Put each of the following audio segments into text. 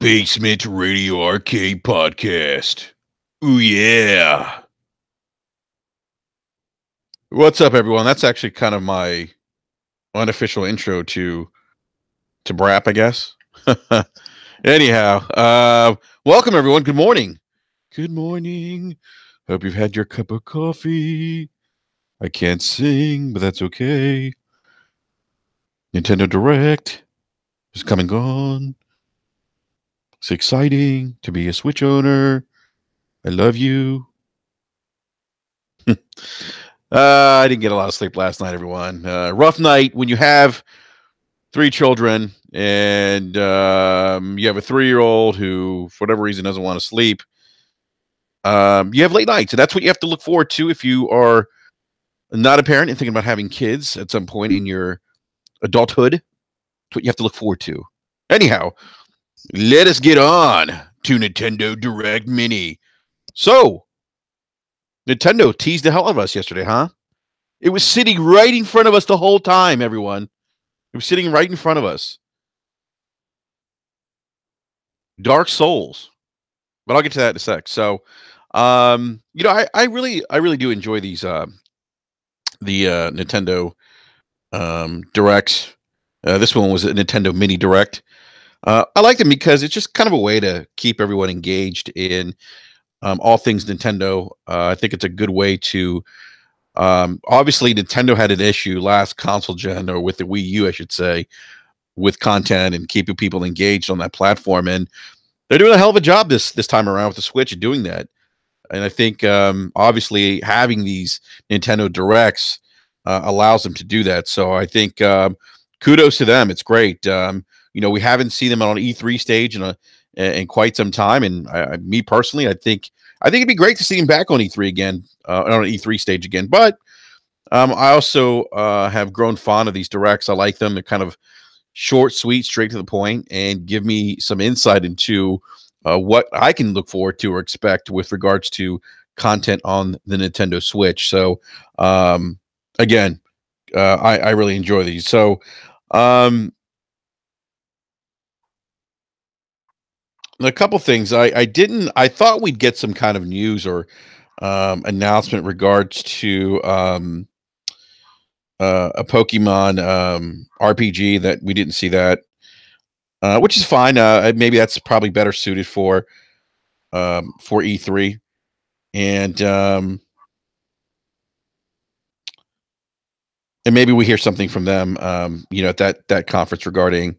Basement Radio Arcade Podcast. Ooh, yeah. What's up, everyone? That's actually kind of my unofficial intro to Brap, I guess. Anyhow, welcome, everyone. Good morning. Good morning. Hope you've had your cup of coffee. I can't sing, but that's okay. Nintendo Direct is come and gone. It's exciting to be a Switch owner. I love you. I didn't get a lot of sleep last night, everyone. Rough night when you have three children and you have a 3-year-old who, for whatever reason, doesn't want to sleep. You have late nights, and that's what you have to look forward to if you are not a parent and thinking about having kids at some point in your adulthood. That's what you have to look forward to. Anyhow, let us get on to Nintendo Direct Mini. So, Nintendo teased the hell out of us yesterday, huh? It was sitting right in front of us the whole time, everyone. It was sitting right in front of us. Dark Souls. But I'll get to that in a sec. So, I really do enjoy these the Nintendo Directs. This one was a Nintendo Mini Direct. I like them because it's just kind of a way to keep everyone engaged in all things Nintendo. I think it's a good way to. Obviously, Nintendo had an issue last console gen, or with the Wii U, I should say, with content and keeping people engaged on that platform. And they're doing a hell of a job this time around with the Switch of doing that. And I think obviously having these Nintendo Directs allows them to do that. So I think kudos to them. It's great. We haven't seen them on an E3 stage in quite some time. And me personally, I think it'd be great to see him back on E3 again, on an E3 stage again. But I also have grown fond of these Directs. I like them. They're kind of short, sweet, straight to the point, and give me some insight into what I can look forward to or expect with regards to content on the Nintendo Switch. So, again, I really enjoy these. So, a couple things I thought we'd get some kind of news or announcement regards to a Pokemon RPG that we didn't see that. Which is fine. Maybe that's probably better suited for E3, and maybe we hear something from them, at that conference regarding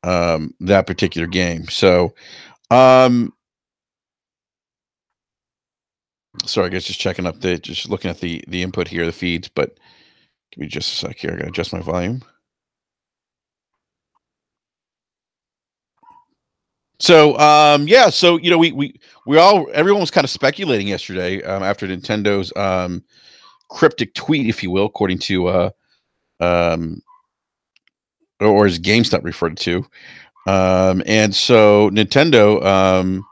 that particular game. So, sorry, I guess just checking up just looking at the input here, the feeds. But give me just a sec here. I gotta adjust my volume. So yeah, so everyone was kind of speculating yesterday after Nintendo's cryptic tweet, if you will, according to or as GameStop referred to. And so Nintendo,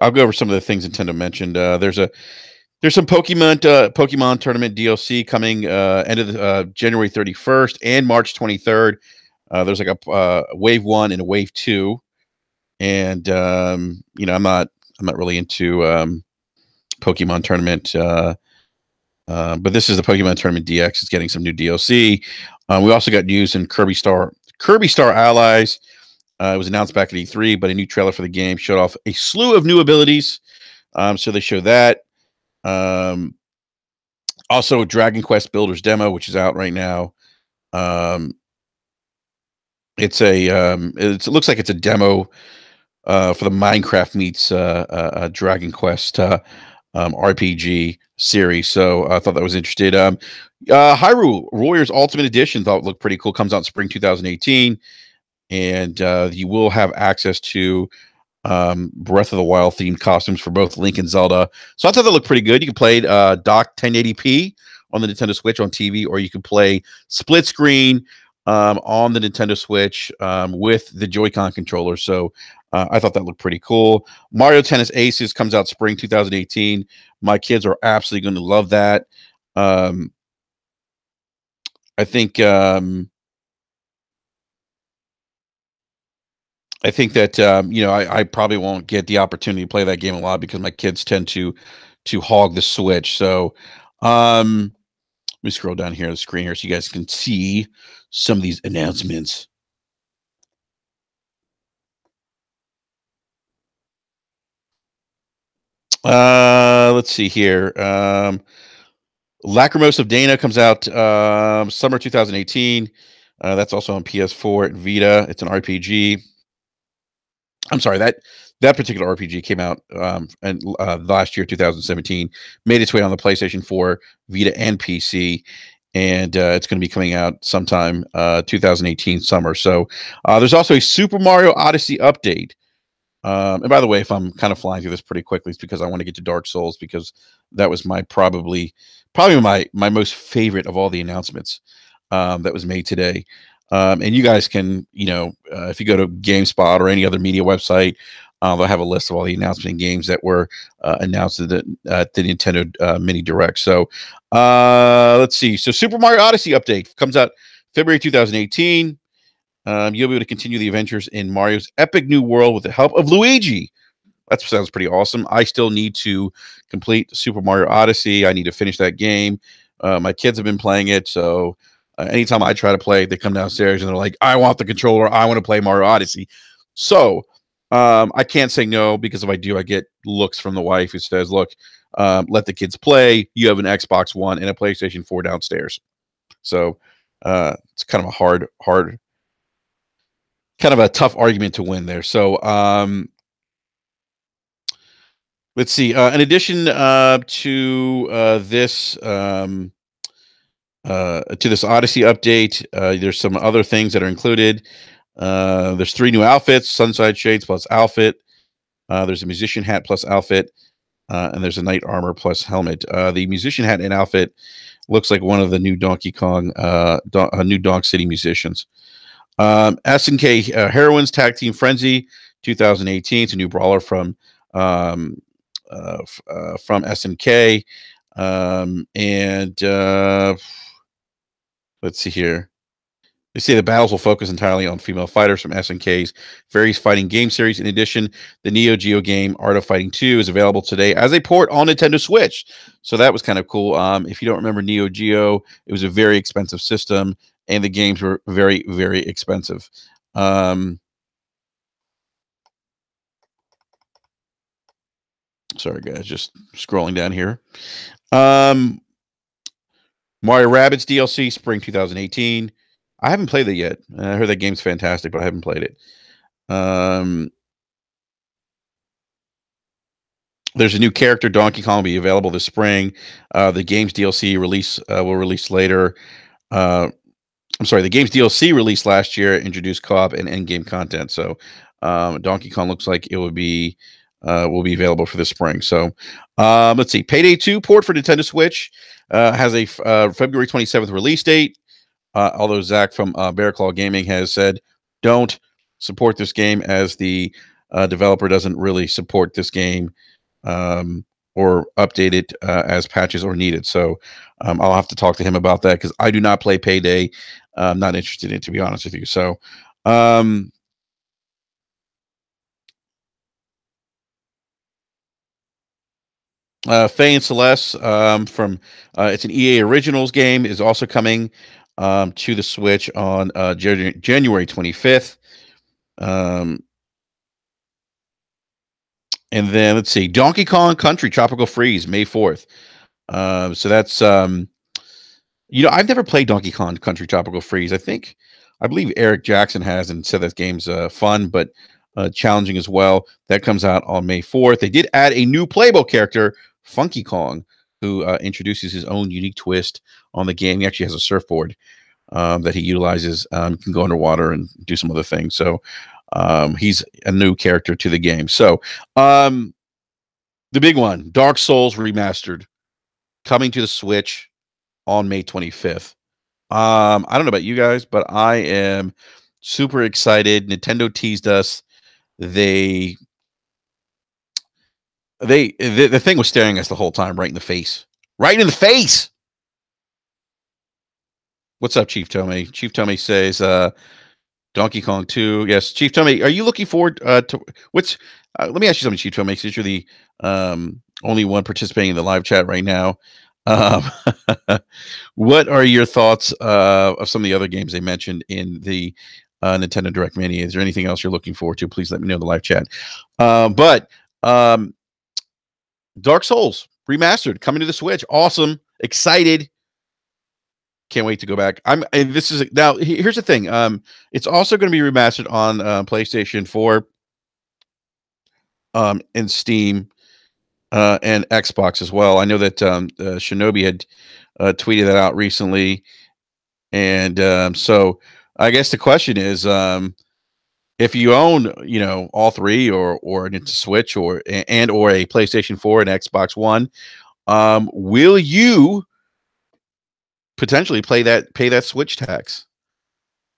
I'll go over some of the things Nintendo mentioned. There's some Pokemon tournament DLC coming end of January 31st and March 23rd. There's like a wave 1 and a wave 2. And I'm not really into Pokemon tournament, but this is the Pokemon tournament DX. It's getting some new DLC. We also got news in Kirby Star Allies. It was announced back at E3, but a new trailer for the game showed off a slew of new abilities. So they show that. Also, Dragon Quest Builders demo, which is out right now. It looks like it's a demo for the Minecraft meets Dragon Quest RPG series. So I thought that was interesting. Hyrule Warriors Ultimate Edition thought it looked pretty cool. Comes out in spring 2018, and you will have access to Breath of the Wild themed costumes for both Link and Zelda. So I thought that looked pretty good. You can play dock 1080p on the Nintendo Switch on TV, or you can play split screen on the Nintendo Switch with the Joy-Con controller. So I thought that looked pretty cool. Mario Tennis Aces comes out spring 2018. My kids are absolutely going to love that. I think I think that I probably won't get the opportunity to play that game a lot because my kids tend to hog the Switch. So, let me scroll down here on the screen here so you guys can see some of these announcements. Let's see here. Lacrimosa of Dana comes out summer 2018. That's also on PS4 and Vita. It's an RPG. I'm sorry, that particular RPG came out and last year, 2017, made its way on the PlayStation 4, Vita, and PC, and it's going to be coming out sometime 2018 summer. So there's also a Super Mario Odyssey update. And by the way, if I'm kind of flying through this pretty quickly, it's because I want to get to Dark Souls because that was my probably my most favorite of all the announcements that was made today. And you guys can, if you go to GameSpot or any other media website, they'll have a list of all the announcement games that were announced at the Nintendo Mini Direct. So let's see. So Super Mario Odyssey update comes out February 2018. You'll be able to continue the adventures in Mario's epic new world with the help of Luigi. That sounds pretty awesome. I still need to complete Super Mario Odyssey. I need to finish that game. My kids have been playing it, so anytime I try to play, they come downstairs and they're like, "I want the controller. I want to play Mario Odyssey." So I can't say no because if I do, I get looks from the wife who says, "Look, let the kids play. You have an Xbox One and a PlayStation 4 downstairs." So it's kind of a kind of a tough argument to win there. So let's see. In addition to this Odyssey update, there's some other things that are included. There's 3 new outfits: Sunside Shades plus outfit. There's a musician hat plus outfit, and there's a knight armor plus helmet. The musician hat and outfit looks like one of the new Donkey Kong, new Donk City musicians. SNK Heroines Tag Team Frenzy 2018. It's a new brawler from SNK. And let's see here. They say the battles will focus entirely on female fighters from SNK's various fighting game series. In addition, the Neo Geo game Art of Fighting 2 is available today as a port on Nintendo Switch. So that was kind of cool. If you don't remember Neo Geo, it was a very expensive system, and the games were very, very expensive. Sorry, guys, just scrolling down here. Mario Rabbids DLC, spring 2018. I haven't played it yet. I heard that game's fantastic, but I haven't played it. There's a new character, Donkey Kong, will be available this spring. The game's DLC release will release later. I'm sorry, the game's DLC released last year introduced co-op and end-game content. So Donkey Kong looks like it will be available for this spring. So let's see. Payday 2 port for Nintendo Switch has a February 27th release date. Although Zach from Bear Claw Gaming has said, don't support this game as the developer doesn't really support this game or update it as patches are needed. So I'll have to talk to him about that because I do not play Payday. I'm not interested in it, to be honest with you. So Faye and Celeste from it's an EA Originals game is also coming to the Switch on January 25th. And then let's see, Donkey Kong Country Tropical Freeze May 4th. So that's I've never played Donkey Kong Country Tropical Freeze. I believe Eric Jackson has and said that game's fun but challenging as well. That comes out on May 4th. They did add a new playable character, Funky Kong, who introduces his own unique twist on the game. He actually has a surfboard that he utilizes. Can go underwater and do some other things. So he's a new character to the game. So the big one, Dark Souls Remastered, coming to the Switch on May 25th. I don't know about you guys, but I am super excited. Nintendo teased us. The thing was staring us the whole time, right in the face. Right in the face. What's up, Chief Tomei? Chief Tomei says, Donkey Kong 2. Yes, Chief Tommy, are you looking forward to what's let me ask you something, Chief Tommy, since you're the only one participating in the live chat right now. Um, what are your thoughts of some of the other games they mentioned in the Nintendo Direct Mini? Is there anything else you're looking forward to? Please let me know in the live chat. But um, Dark Souls remastered coming to the Switch. Awesome. Excited. Can't wait to go back. And this is now. Here's the thing. It's also going to be remastered on PlayStation 4, and Steam, and Xbox as well. I know that Shinobi had tweeted that out recently, and so I guess the question is, if you own, all three, or a Nintendo Switch, or a PlayStation 4 and Xbox One, will you potentially pay that Switch tax?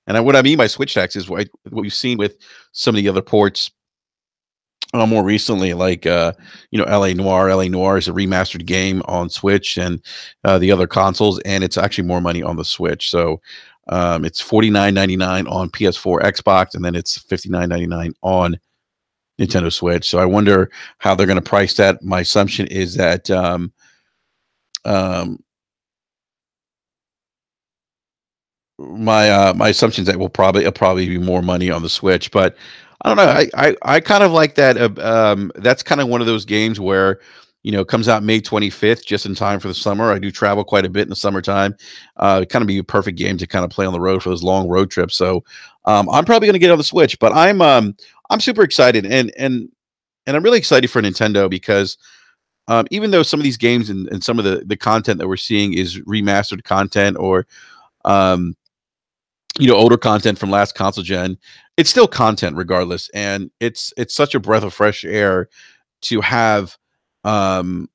And what I mean by Switch tax is what we've seen with some of the other ports more recently, like LA Noir. LA Noir is a remastered game on Switch and the other consoles, and it's actually more money on the Switch. So it's $49.99 on PS4, Xbox, and then it's $59.99 on Nintendo Switch. So I wonder how they're going to price that. My assumption is that um, my assumption is that it'll probably be more money on the Switch, but I don't know. I kind of like that. That's kind of one of those games where it comes out May 25th, just in time for the summer. I do travel quite a bit in the summertime. Kind of be a perfect game to kind of play on the road for those long road trips. So I'm probably going to get on the Switch, but I'm super excited, and I'm really excited for Nintendo because even though some of these games and some of the content that we're seeing is remastered content, or um, older content from last console gen, it's still content regardless, and it's such a breath of fresh air to have um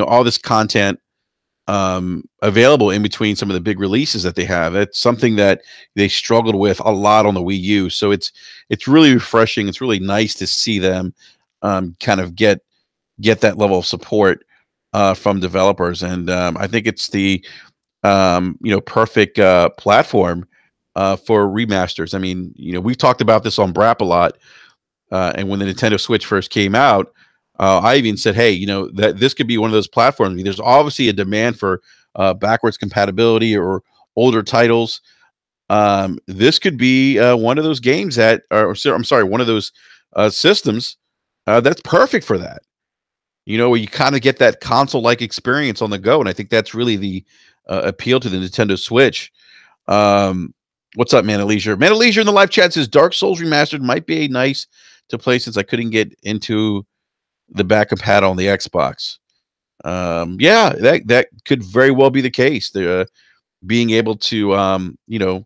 all this content available in between some of the big releases that they have. It's something that they struggled with a lot on the Wii U, so it's really refreshing. It's really nice to see them kind of get that level of support from developers, and I think it's the perfect platform for remasters. I mean, we've talked about this on Brap a lot, and when the Nintendo Switch first came out, I even said, "Hey, that this could be one of those platforms." I mean, there's obviously a demand for backwards compatibility or older titles. This could be one of those games I'm sorry, one of those systems that's perfect for that. Where you kind of get that console-like experience on the go, and I think that's really the appeal to the Nintendo Switch. What's up, Man of Leisure? Man of Leisure in the live chat says Dark Souls Remastered might be nice to play since I couldn't get into the back compatible on the Xbox. Yeah, that could very well be the case. The being able to um, play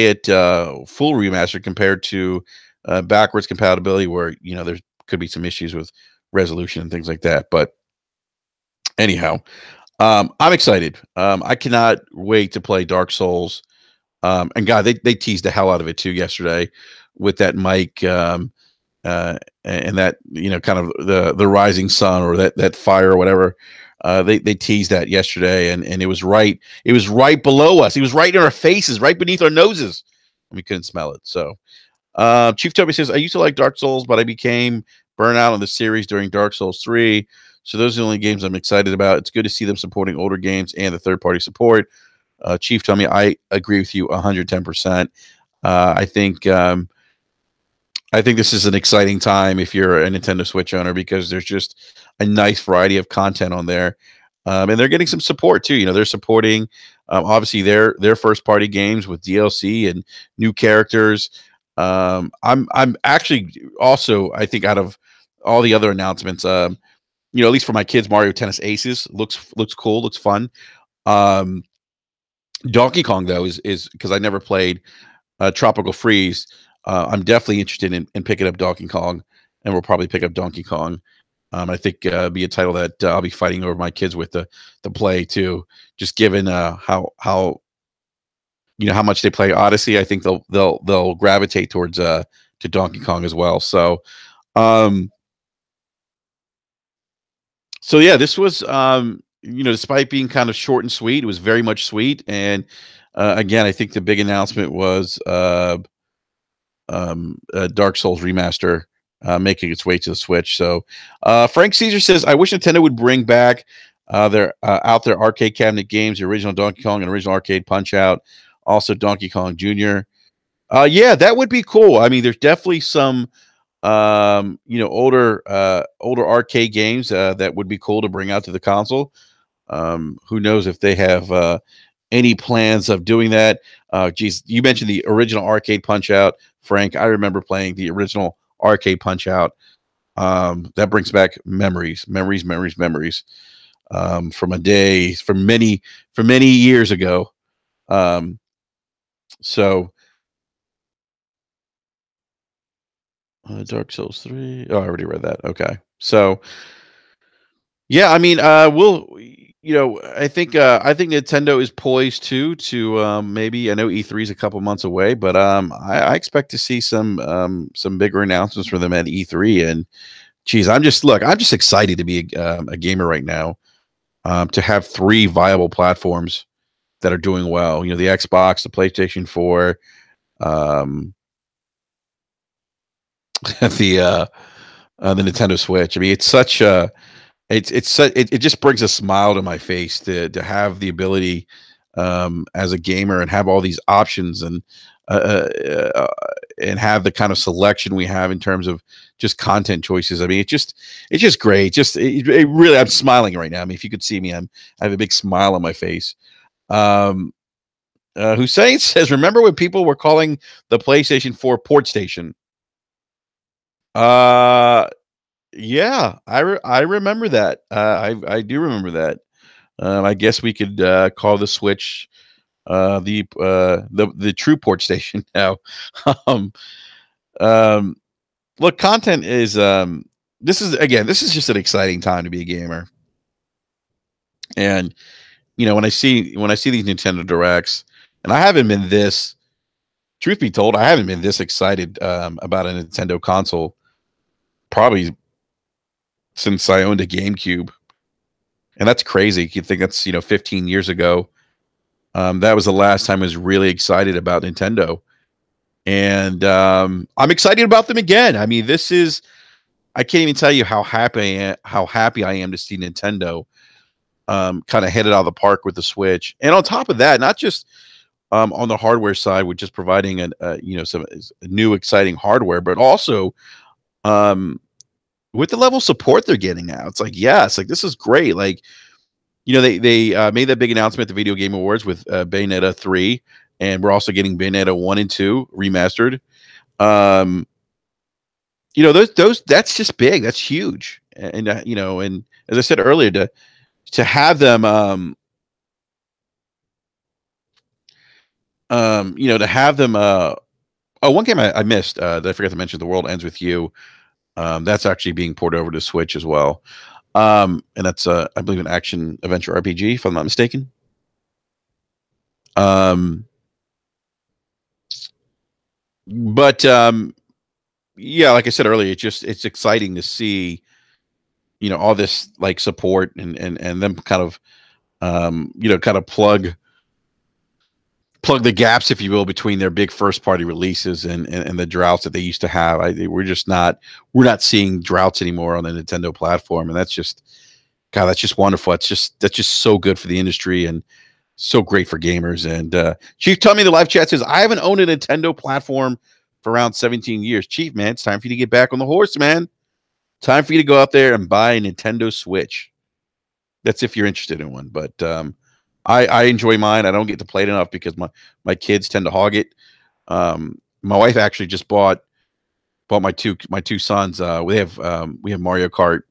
it full remastered compared to backwards compatibility, where there could be some issues with resolution and things like that. But anyhow, I'm excited. I cannot wait to play Dark Souls. And God, they teased the hell out of it too yesterday with that mic, and that kind of the rising sun, or that fire or whatever. They teased that yesterday, and it was right below us. It was right in our faces, right beneath our noses, and we couldn't smell it. So Chief Toby says, I used to like Dark Souls, but I became burnout on the series during Dark Souls 3. So those are the only games I'm excited about. It's good to see them supporting older games and the third-party support. Chief Tommy, I agree with you 110%. I think this is an exciting time if you're a Nintendo Switch owner, because there's just a nice variety of content on there, and they're getting some support too. They're supporting obviously their first party games with DLC and new characters. I'm actually also, I think, out of all the other announcements, at least for my kids, Mario Tennis Aces looks cool, looks fun. Um, Donkey Kong though is because I never played Tropical Freeze. I'm definitely interested in picking up Donkey Kong, and we'll probably pick up Donkey Kong. I think be a title that I'll be fighting over my kids with the play too. Just given how how much they play Odyssey, I think they'll gravitate towards to Donkey Kong as well. Um, so yeah, this was despite being kind of short and sweet, it was very much sweet, and Again, I think the big announcement was Dark Souls remaster making its way to the Switch. So Frank Caesar says, "I wish Nintendo would bring back their arcade cabinet games, the original Donkey Kong and original Arcade Punch Out, also Donkey Kong Jr." Yeah, that would be cool. I mean, there's definitely some older arcade games that would be cool to bring out to the console. Who knows if they have any plans of doing that? Geez, you mentioned the original Arcade Punch Out, Frank. I remember playing the original Arcade Punch Out. That brings back memories from a day from many years ago. Um, so Dark Souls 3. Oh, I already read that. Okay. So yeah, I mean, I think Nintendo is poised to maybe, I know E3 is a couple months away, but I expect to see some bigger announcements for them at E3. And geez, I'm just excited to be a gamer right now. To have three viable platforms that are doing well. You know, the Xbox, the PlayStation 4, um, the Nintendo Switch. I mean, it's such a it just brings a smile to my face to have the ability as a gamer and have all these options uh, uh, and have the kind of selection we have in terms of just content choices. I mean, it's just great. It really, I'm smiling right now. I mean, if you could see me, I have a big smile on my face. Um, Hussein says, "Remember when people were calling the PlayStation 4 port station?" Uh, yeah, I remember that. I do remember that. I guess we could call the Switch the true port station now. um, um, Look, content is this is just an exciting time to be a gamer. And when I see these Nintendo Directs, and I haven't been this. Truth be told, I haven't been this excited about a Nintendo console probably since I owned a GameCube, and that's crazy. You think that's 15 years ago. That was the last time I was really excited about Nintendo, and I'm excited about them again. I mean, this is I can't even tell you how happy I am to see Nintendo kind of hit it out of the park with the Switch, and on top of that, not just on the hardware side, with just providing some new exciting hardware, but also um, with the level of support they're getting now. It's like, yes, like this is great. Like, they made that big announcement at the Video Game Awards with Bayonetta 3, and we're also getting Bayonetta 1 and 2 remastered. Um, those that's just big. That's huge. And and as I said earlier, to have them to have them oh, one game I missed that I forgot to mention, The World Ends With You. That's actually being ported over to Switch as well. And that's I believe an action adventure RPG, if I'm not mistaken. Um, but yeah, like I said earlier, it's exciting to see all this like support and them kind of kind of plug the gaps, if you will, between their big first party releases and the droughts that they used to have. We're not seeing droughts anymore on the Nintendo platform, and that's just God, that's just wonderful. That's just so good for the industry and so great for gamers. And Chief, tell me, the live chat says, I haven't owned a Nintendo platform for around 17 years. Chief, man, it's time for you to get back on the horse, man. Time for you to go out there and buy a Nintendo Switch. That's if you're interested in one. But I enjoy mine. I don't get to play it enough because my kids tend to hog it. My wife actually just bought my two sons. We have Mario Kart,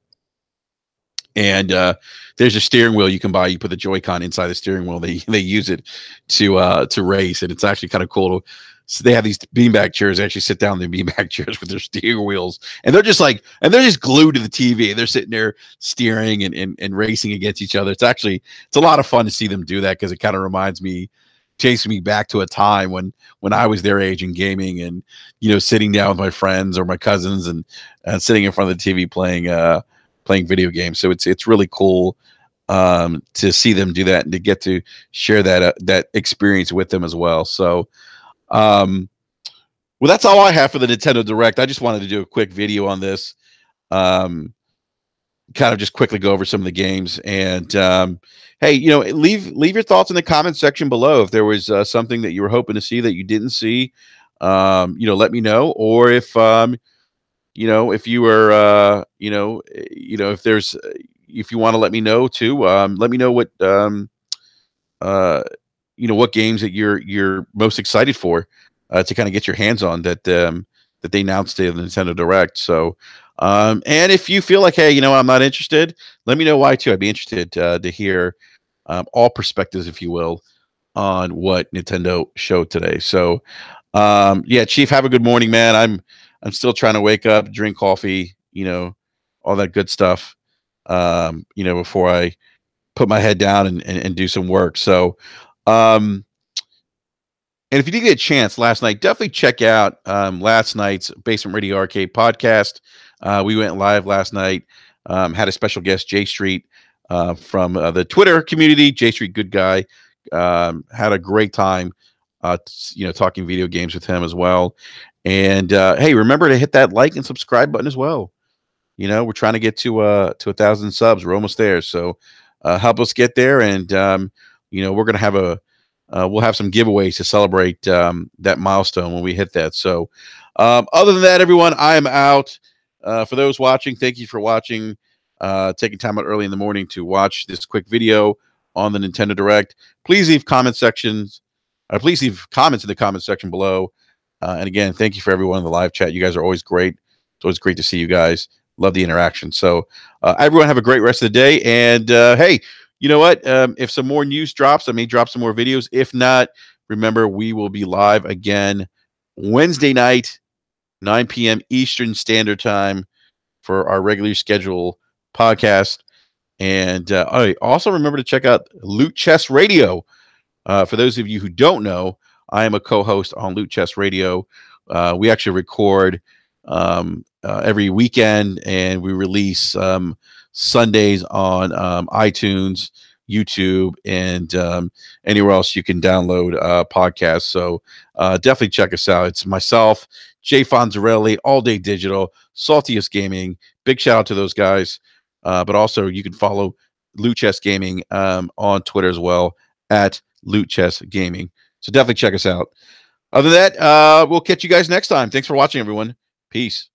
and there's a steering wheel you can buy. You put the Joy-Con inside the steering wheel. They use it to race, and it's actually kind of cool. So they have these beanbag chairs. They actually sit down in the beanbag chairs with their steering wheels, and they're just glued to the TV. They're sitting there steering and racing against each other. It's a lot of fun to see them do that, because it kind of takes me back to a time when I was their age in gaming, and sitting down with my friends or my cousins and sitting in front of the TV playing video games. So it's really cool to see them do that and to get to share that experience with them as well. So, well, that's all I have for the Nintendo Direct. I just wanted to do a quick video on this, kind of just quickly go over some of the games. And hey, leave your thoughts in the comment section below if there was something that you were hoping to see that you didn't see. Let me know, or if if you were if you want to let me know too. Let me know what what games that you're most excited for to kind of get your hands on that they announced at the Nintendo Direct. So, and if you feel like, hey, I'm not interested, let me know why too. I'd be interested to hear all perspectives, if you will, on what Nintendo showed today. So, yeah, Chief, have a good morning, man. I'm still trying to wake up, drink coffee, all that good stuff, before I put my head down and do some work. So, and if you did get a chance last night, definitely check out last night's Basement Radio Arcade podcast. We went live last night, had a special guest, J Street, from the Twitter community. J Street, good guy. Had a great time, talking video games with him as well. And hey, remember to hit that like and subscribe button as well. We're trying to get to 1,000 subs. We're almost there. So help us get there. And, we're going to have we'll have some giveaways to celebrate that milestone when we hit that. So other than that, everyone, I am out. For those watching, thank you for watching, taking time out early in the morning to watch this quick video on the Nintendo Direct. Please leave comments in the comment section below. And again, thank you for everyone in the live chat. You guys are always great. It's always great to see you guys. Love the interaction. So everyone have a great rest of the day. And hey, you know what? If some more news drops, I may drop some more videos. If not, remember, we will be live again Wednesday night, 9 p.m. Eastern Standard Time for our regular schedule podcast. And also remember to check out Loot Chest Radio. For those of you who don't know, I am a co-host on Loot Chest Radio. We actually record every weekend, and we release Sundays on iTunes, YouTube, and anywhere else you can download podcasts. So definitely check us out. It's myself, Jay Fonzarelli, All Day Digital, Saltiest Gaming. Big shout out to those guys. But also you can follow Loot Chest Gaming on Twitter as well at Loot Chest Gaming. So definitely check us out. Other than that, we'll catch you guys next time. Thanks for watching, everyone. Peace.